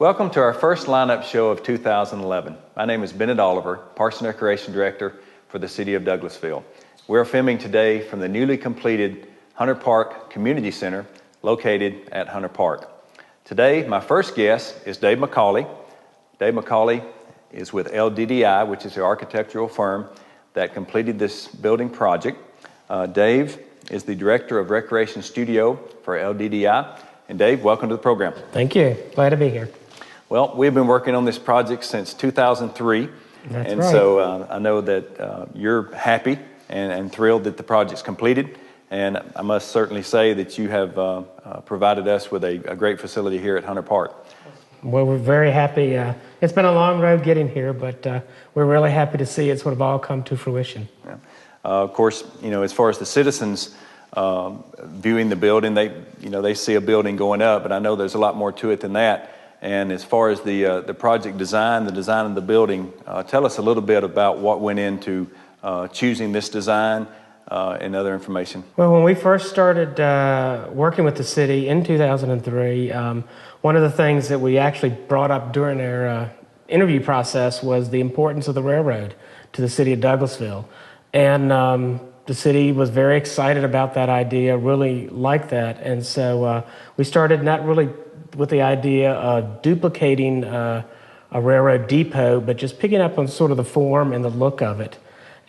Welcome to our first lineup show of 2011. My name is Bennett Oliver, Parks and Recreation Director for the City of Douglasville. We're filming today from the newly completed Hunter Park Community Center located at Hunter Park. Today, my first guest is Dave McCauley. Dave McCauley is with LDDI, which is the architectural firm that completed this building project. Dave is the Director of Recreation Studio for LDDI. And Dave, welcome to the program. Thank you. Glad to be here. Well, we've been working on this project since 2003. That's and right. So I know that you're happy and thrilled that the project's completed. And I must certainly say that you have provided us with a great facility here at Hunter Park. Well, we're very happy. It's been a long road getting here, but we're really happy to see it sort of all come to fruition. Yeah. Of course, as far as the citizens viewing the building, they see a building going up, but I know there's a lot more to it than that. And as far as the project design, the design of the building, tell us a little bit about what went into choosing this design and other information. Well, when we first started working with the city in 2003, one of the things that we actually brought up during our interview process was the importance of the railroad to the city of Douglasville. And the city was very excited about that idea, really liked that. And so we started not really with the idea of duplicating a railroad depot, but just picking up on sort of the form and the look of it.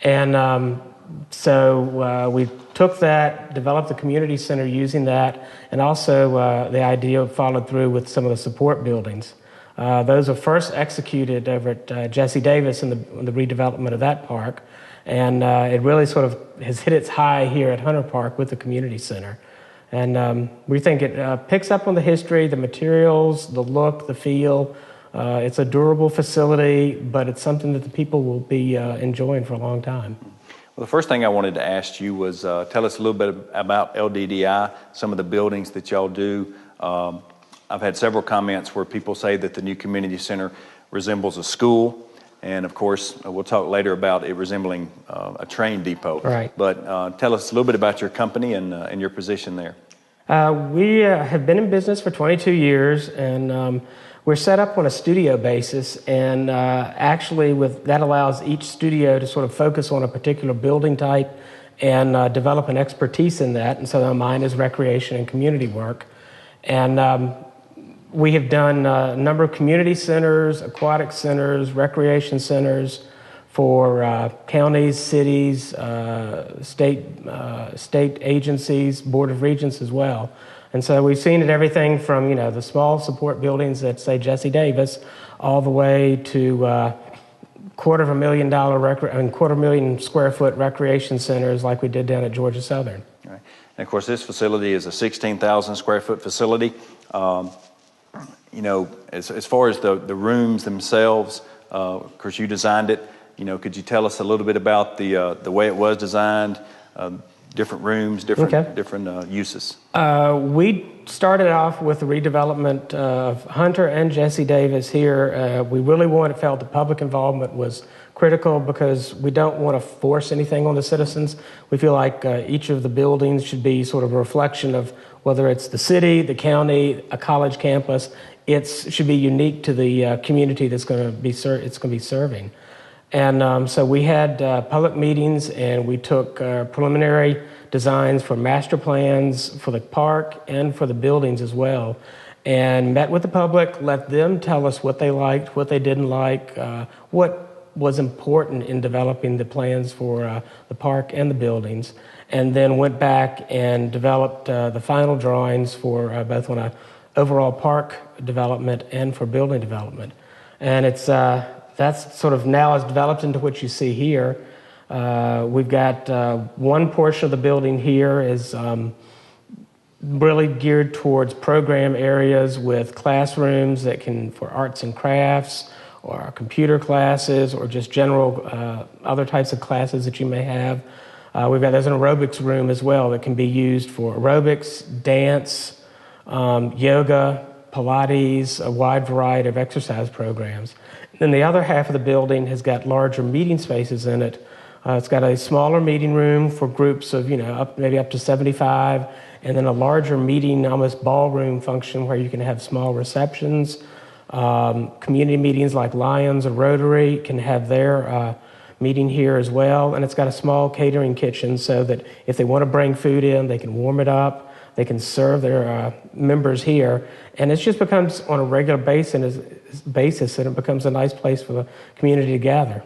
And so we took that, developed the community center using that, and also the idea followed through with some of the support buildings. Those were first executed over at Jesse Davis in the redevelopment of that park, and it really sort of has hit its high here at Hunter Park with the community center. And we think it picks up on the history, the materials, the look, the feel. It's a durable facility, but it's something that the people will be enjoying for a long time. Well, the first thing I wanted to ask you was tell us a little bit about LDDI, some of the buildings that y'all do. I've had several comments where people say that the new community center resembles a school. And of course, we'll talk later about it resembling a train depot. Right. But tell us a little bit about your company and your position there. We have been in business for 22 years, and we're set up on a studio basis. And actually, that allows each studio to sort of focus on a particular building type and develop an expertise in that. And so mine is recreation and community work. And we have done a number of community centers, aquatic centers, recreation centers for counties, cities, state agencies, Board of Regents as well. And so we've seen it everything from, the small support buildings at, say, Jesse Davis, all the way to $250,000 square foot recreation centers like we did down at Georgia Southern. Right. And of course, this facility is a 16,000 square foot facility. As far as the rooms themselves, of course, you designed it. Could you tell us a little bit about the way it was designed, different rooms, different uses? We started off with the redevelopment of Hunter and Jesse Davis here. We really felt the public involvement was critical because we don't want to force anything on the citizens. We feel like each of the buildings should be sort of a reflection of whether it's the city, the county, a college campus. It should be unique to the community that's going to be serving. And so we had public meetings, and we took preliminary designs for master plans for the park and for the buildings as well, and met with the public, let them tell us what they liked, what they didn't like, what was important in developing the plans for the park and the buildings, and then went back and developed the final drawings for both on a overall park development and for building development. And that's sort of now has developed into what you see here. We've got one portion of the building here is really geared towards program areas with classrooms for arts and crafts, or computer classes, or just general other types of classes that you may have. There's an aerobics room as well that can be used for aerobics, dance, yoga, Pilates, a wide variety of exercise programs. Then the other half of the building has got larger meeting spaces in it. It's got a smaller meeting room for groups of, maybe up to 75, and then a larger meeting, almost ballroom function where you can have small receptions, Community meetings like Lions or Rotary can have their meeting here as well. And it's got a small catering kitchen so that if they want to bring food in, they can warm it up. They can serve their members here. And it just becomes on a regular basis, and it becomes a nice place for the community to gather.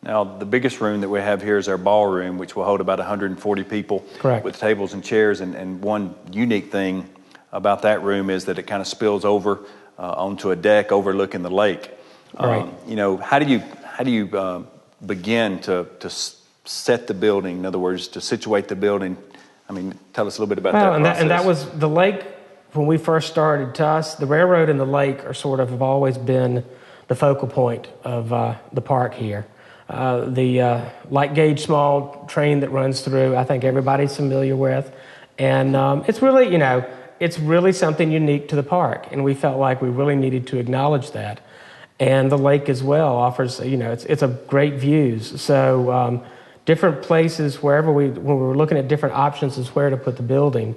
Now, the biggest room that we have here is our ballroom, which will hold about 140 people. Correct. With tables and chairs. And one unique thing about that room is that it kind of spills over onto a deck overlooking the lake. Right. How do you begin to set the building? In other words, to situate the building. I mean, tell us a little bit about that process. And that was the lake. When we first started, to us, the railroad and the lake are sort of have always been the focal point of the park here. The light gauge small train that runs through, I think everybody's familiar with, and it's really something unique to the park, and we felt like we really needed to acknowledge that. And the lake as well offers, it's a great views. So different places, when we were looking at different options as where to put the building,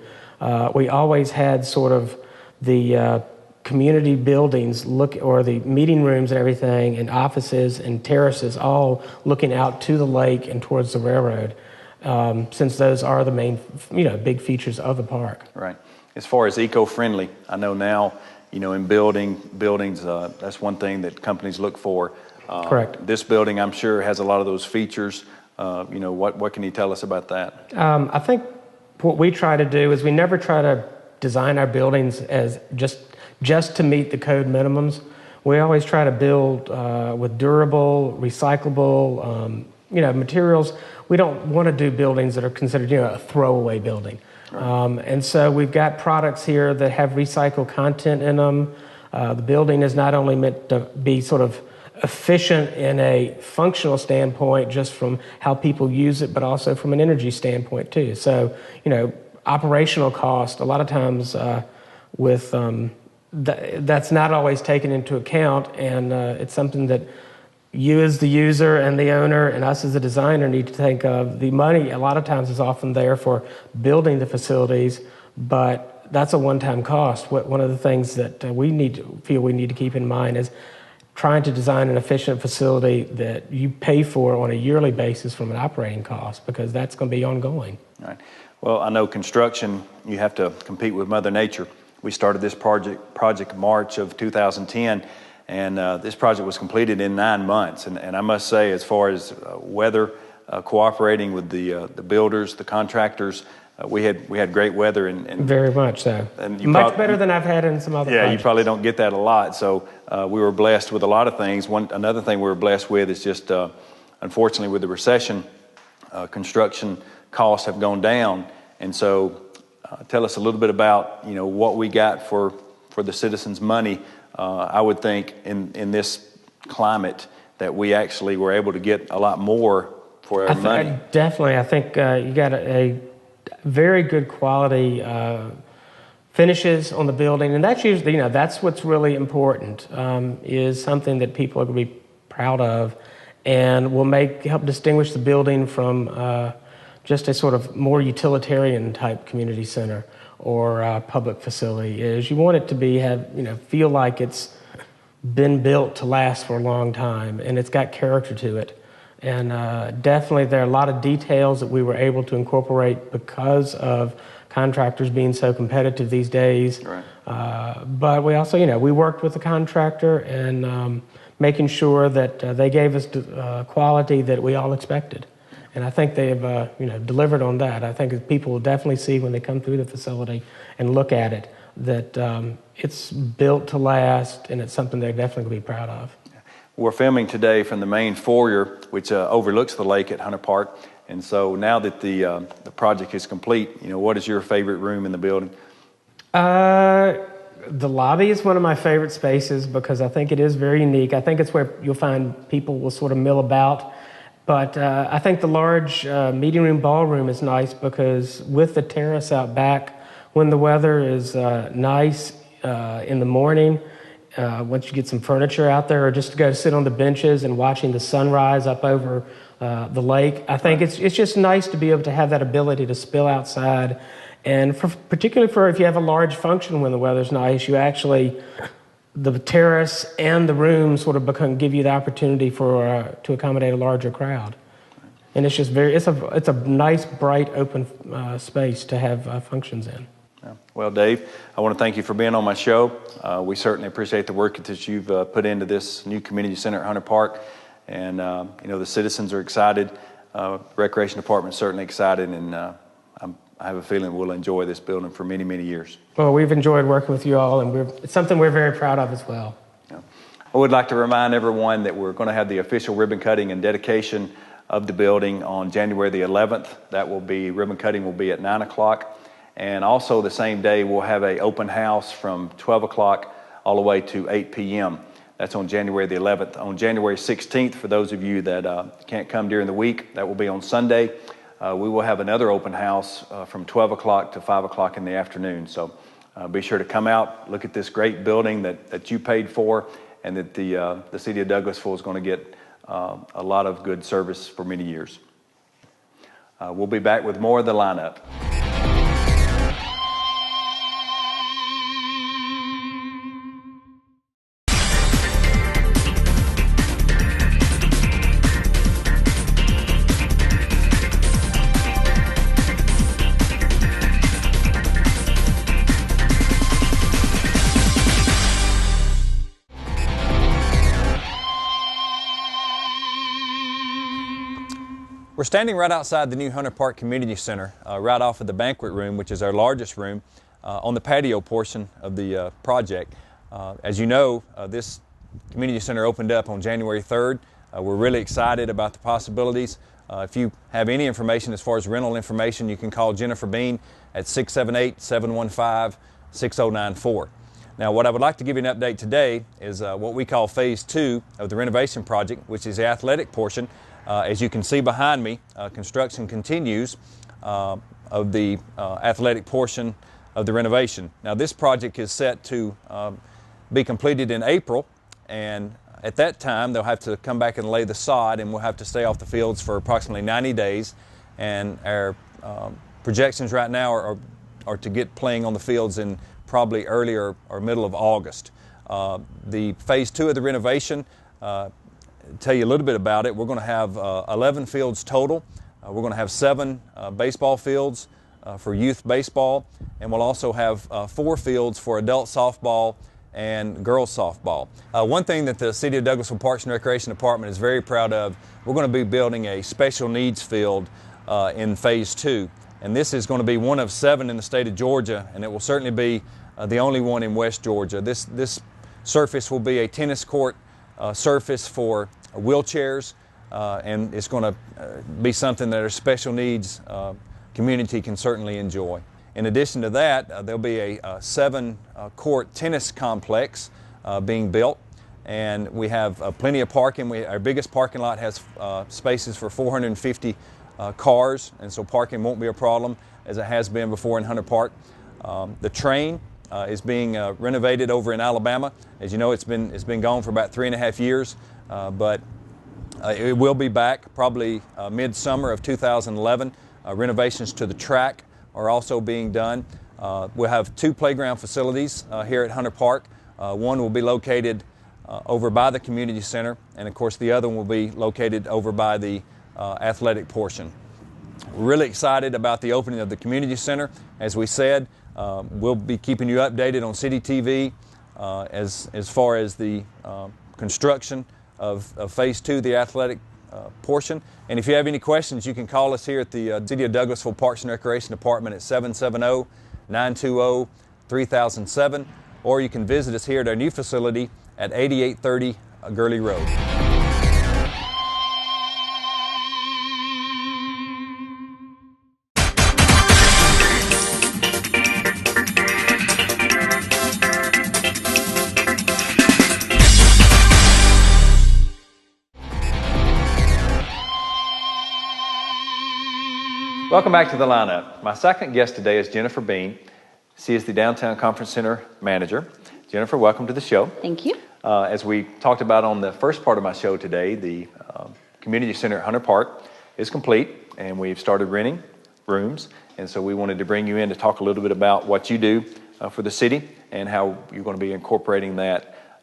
we always had sort of the community buildings or the meeting rooms and everything, and offices and terraces all looking out to the lake and towards the railroad, since those are the main, big features of the park. Right. As far as eco-friendly, I know now, in buildings, that's one thing that companies look for. Correct. This building, I'm sure, has a lot of those features. What can you tell us about that? I think what we try to do is we never try to design our buildings as just to meet the code minimums. We always try to build with durable, recyclable, materials. We don't want to do buildings that are considered, a throwaway building. Right. And so we've got products here that have recycled content in them. The building is not only meant to be sort of efficient in a functional standpoint, just from how people use it, but also from an energy standpoint too. So, operational cost, a lot of times that's not always taken into account, and it's something that you as the user and the owner and us as the designer need to think of. The money a lot of times is often there for building the facilities, but that's a one-time cost. One of the things that we need to keep in mind is trying to design an efficient facility that you pay for on a yearly basis from an operating cost, because that's going to be ongoing. All right. Well, I know construction, you have to compete with Mother Nature. We started this project March of 2010, and this project was completed in 9 months. And I must say, as far as weather, cooperating with the builders, the contractors, we had great weather. And very much so. And much better than I've had in some other projects. You probably don't get that a lot. So we were blessed with a lot of things. Another thing we were blessed with is just, unfortunately, with the recession, construction costs have gone down. And so tell us a little bit about, what we got for the citizens' money. I would think in this climate that we actually were able to get a lot more for our money. Definitely. I think you got a very good quality finishes on the building. And that's usually, that's what's really important, is something that people are going to be proud of and will help distinguish the building from just a sort of more utilitarian type community center or public facility. Is you want it to feel like it's been built to last for a long time, and it's got character to it. And definitely there are a lot of details that we were able to incorporate because of contractors being so competitive these days. Right. But we also, we worked with the contractor and making sure that they gave us quality that we all expected. And I think they've, delivered on that. I think people will definitely see when they come through the facility and look at it that it's built to last, and it's something they're definitely going to be proud of. We're filming today from the main foyer, which overlooks the lake at Hunter Park. And so now that the project is complete, what is your favorite room in the building? The lobby is one of my favorite spaces because I think it is very unique. I think it's where you'll find people will sort of mill about. But I think the large meeting room ballroom is nice because with the terrace out back, when the weather is nice in the morning, once you get some furniture out there, or just to go sit on the benches and watching the sunrise up over the lake, I think it's just nice to be able to have that ability to spill outside. And particularly for if you have a large function when the weather's nice, you actually the terrace and the rooms sort of give you the opportunity to accommodate a larger crowd. And it's just it's a nice, bright, open space to have functions in. Well, Dave, I want to thank you for being on my show. We certainly appreciate the work that you've put into this new community center at Hunter Park. And, the citizens are excited. Recreation Department is certainly excited. And I have a feeling we'll enjoy this building for many, many years. Well, we've enjoyed working with you all, and it's something we're very proud of as well. Yeah. I would like to remind everyone that we're going to have the official ribbon cutting and dedication of the building on January the 11th. Ribbon cutting will be at 9 o'clock. And also the same day, we'll have an open house from 12 o'clock all the way to 8 p.m. That's on January the 11th. On January 16th, for those of you that can't come during the week, that will be on Sunday. We will have another open house from 12 o'clock to 5 o'clock in the afternoon. So be sure to come out, look at this great building that you paid for, and that the city of Douglasville is going to get a lot of good service for many years. We'll be back with more of the lineup. We're standing right outside the new Hunter Park Community Center, right off of the banquet room, which is our largest room, on the patio portion of the project. As you know, this community center opened up on January 3rd. We're really excited about the possibilities. If you have any information as far as rental information, you can call Jennifer Bean at 678-715-6094. Now, what I would like to give you an update today is what we call Phase 2 of the renovation project, which is the athletic portion. As you can see behind me, construction continues of the athletic portion of the renovation. Now, this project is set to be completed in April, and at that time they'll have to come back and lay the sod, and we'll have to stay off the fields for approximately 90 days. And our projections right now are to get playing on the fields in probably early or middle of August. The Phase 2 of the renovation, tell you a little bit about it. We're going to have 11 fields total. We're going to have 7 baseball fields for youth baseball, and we'll also have 4 fields for adult softball and girls softball. One thing that the City of Douglasville Parks and Recreation Department is very proud of, we're going to be building a special needs field in Phase 2, and this is going to be one of 7 in the state of Georgia, and it will certainly be the only one in West Georgia. This surface will be a tennis court surface for wheelchairs, and it's going to be something that our special needs community can certainly enjoy. In addition to that, there'll be a 7-court tennis complex being built, and we have plenty of parking. Our biggest parking lot has spaces for 450 cars, and so parking won't be a problem as it has been before in Hunter Park. The train is being renovated over in Alabama. As you know, it's been gone for about 3.5 years, but it will be back probably midsummer of 2011. Renovations to the track are also being done. We'll have 2 playground facilities here at Hunter Park. One will be located over by the community center, and of course the other one will be located over by the athletic portion. We're really excited about the opening of the community center. As we said, we'll be keeping you updated on City TV as far as the construction of Phase 2, the athletic portion. And if you have any questions, you can call us here at the City of Douglasville Parks and Recreation Department at 770-920-3007, or you can visit us here at our new facility at 8830 Gurley Road. Welcome back to the lineup. My second guest today is Jennifer Bean. She is the Downtown Conference Center manager. Jennifer, welcome to the show. Thank you. As we talked about on the first part of my show today, the community center at Hunter Park is complete, and we've started renting rooms. And so we wanted to bring you in to talk a little bit about what you do for the city and how you're going to be incorporating that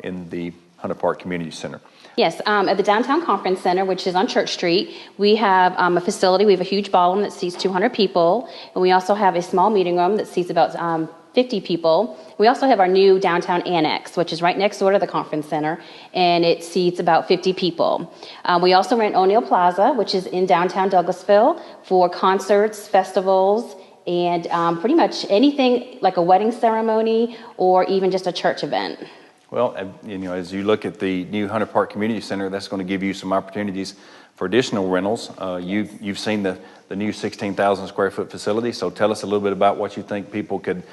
in the Hunter Park Community Center. Yes, at the Downtown Conference Center, which is on Church Street, we have a facility. We have a huge ballroom that seats 200 people, and we also have a small meeting room that seats about 50 people. We also have our new downtown annex, which is right next door to the conference center, and it seats about 50 people. We also rent O'Neill Plaza, which is in downtown Douglasville, for concerts, festivals, and pretty much anything like a wedding ceremony or even just a church event. Well, as you look at the new Hunter Park Community Center, that's going to give you some opportunities for additional rentals. You've seen the new 16,000 square foot facility, so tell us a little bit about what you think people could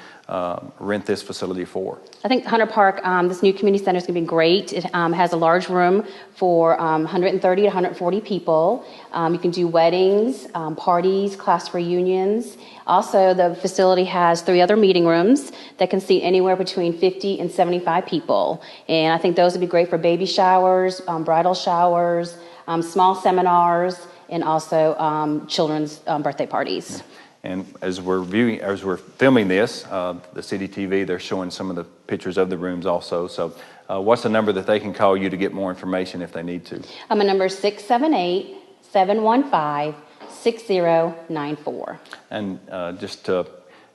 rent this facility for. I think Hunter Park, this new community center is going to be great. It has a large room for 130 to 140 people. You can do weddings, parties, class reunions. Also, the facility has 3 other meeting rooms that can seat anywhere between 50 and 75 people. And I think those would be great for baby showers, bridal showers, small seminars, and also children's birthday parties. And as we're filming this, the City TV, they're showing some of the pictures of the rooms also. So what's the number that they can call you to get more information if they need to? My number is 678-715-6094. And just to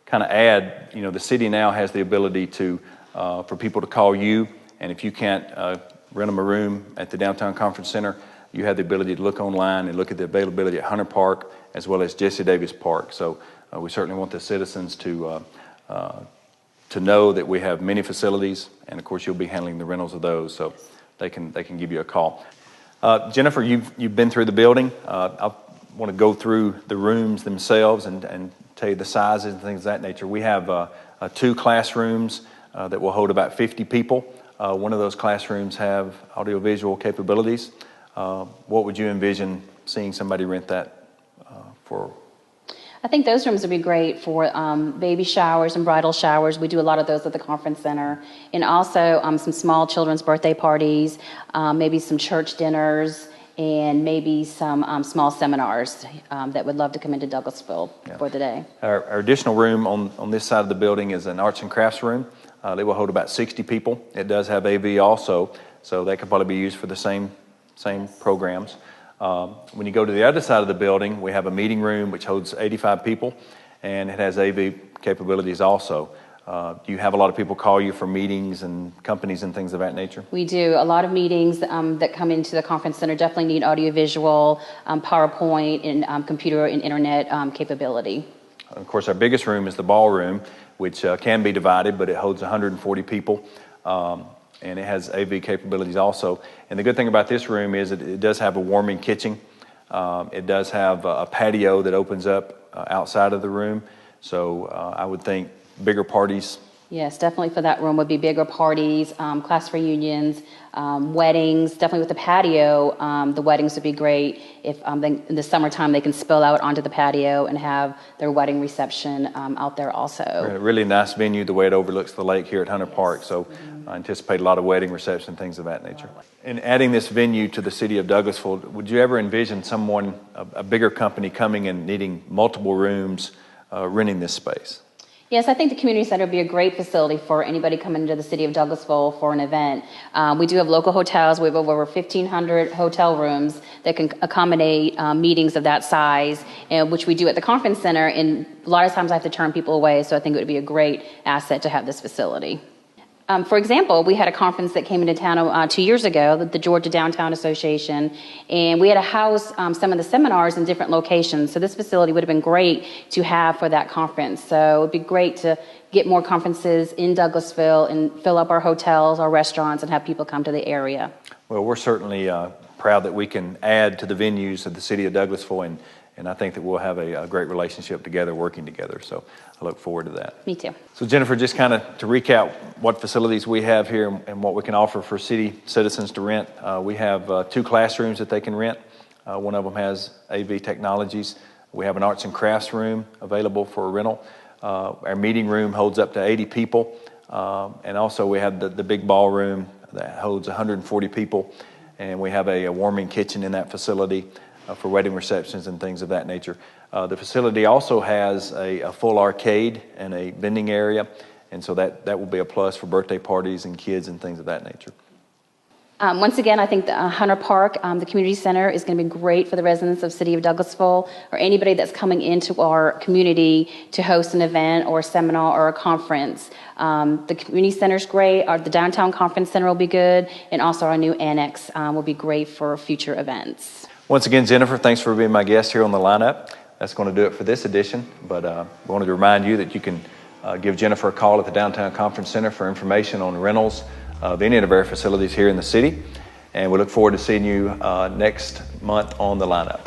kind of add, the city now has the ability to for people to call you, and if you can't rent them a room at the Downtown Conference Center, you have the ability to look online and look at the availability at Hunter Park as well as Jesse Davis Park. So we certainly want the citizens to know that we have many facilities, and of course you'll be handling the rentals of those, so they can give you a call. Jennifer, you've been through the building. I want to go through the rooms themselves and tell you the sizes and things of that nature. We have 2 classrooms that will hold about 50 people. One of those classrooms have audiovisual capabilities. What would you envision seeing somebody rent that for? I think those rooms would be great for baby showers and bridal showers. We do a lot of those at the conference center. And also some small children's birthday parties, maybe some church dinners, and maybe some small seminars that would love to come into Douglasville for the day. Our additional room on this side of the building is an arts and crafts room. They will hold about 60 people. It does have AV also, so that could probably be used for the same programs. When you go to the other side of the building, we have a meeting room which holds 85 people, and it has AV capabilities also. Do you have a lot of people call you for meetings and companies and things of that nature? We do. A lot of meetings that come into the conference center definitely need audiovisual, PowerPoint, and computer and internet capability. Of course, our biggest room is the ballroom, which can be divided, but it holds 140 people. And it has AV capabilities also. And the good thing about this room is it does have a warming kitchen. It does have a patio that opens up outside of the room. So I would think bigger parties. Yes, definitely for that room would be bigger parties, class reunions, weddings. Definitely with the patio, the weddings would be great. If in the summertime they can spill out onto the patio and have their wedding reception out there also. A really nice venue, the way it overlooks the lake here at Hunter Park. So I anticipate a lot of wedding reception, things of that nature. In adding this venue to the city of Douglasville, would you ever envision someone, a bigger company coming and needing multiple rooms, renting this space? Yes, I think the community center would be a great facility for anybody coming into the city of Douglasville for an event. We do have local hotels. We have over 1,500 hotel rooms that can accommodate meetings of that size, which we do at the conference center. And a lot of times I have to turn people away, so I think it would be a great asset to have this facility. For example, we had a conference that came into town 2 years ago, the Georgia Downtown Association, and we had to house some of the seminars in different locations. So this facility would have been great to have for that conference. So it would be great to get more conferences in Douglasville and fill up our hotels, our restaurants, and have people come to the area. Well, we're certainly proud that we can add to the venues of the city of Douglasville, and I think that we'll have a great relationship together, working together. So I look forward to that. Me too. So Jennifer, just kind of to recap what facilities we have here and what we can offer for city citizens to rent. We have 2 classrooms that they can rent. One of them has AV technologies. We have an arts and crafts room available for a rental. Our meeting room holds up to 80 people. And also we have the big ballroom that holds 140 people. And we have a warming kitchen in that facility for wedding receptions and things of that nature. The facility also has a full arcade and a vending area, And so that will be a plus for birthday parties and kids and things of that nature. Once again, I think the Hunter Park, the community center, is going to be great for the residents of City of Douglasville or anybody that's coming into our community to host an event or a seminar or a conference. The community center is great. The downtown conference center will be good, and also our new annex will be great for future events. Once again, Jennifer, thanks for being my guest here on the lineup. That's going to do it for this edition, but I wanted to remind you that you can give Jennifer a call at the Downtown Conference Center for information on rentals of any of our facilities here in the city. And we look forward to seeing you next month on the lineup.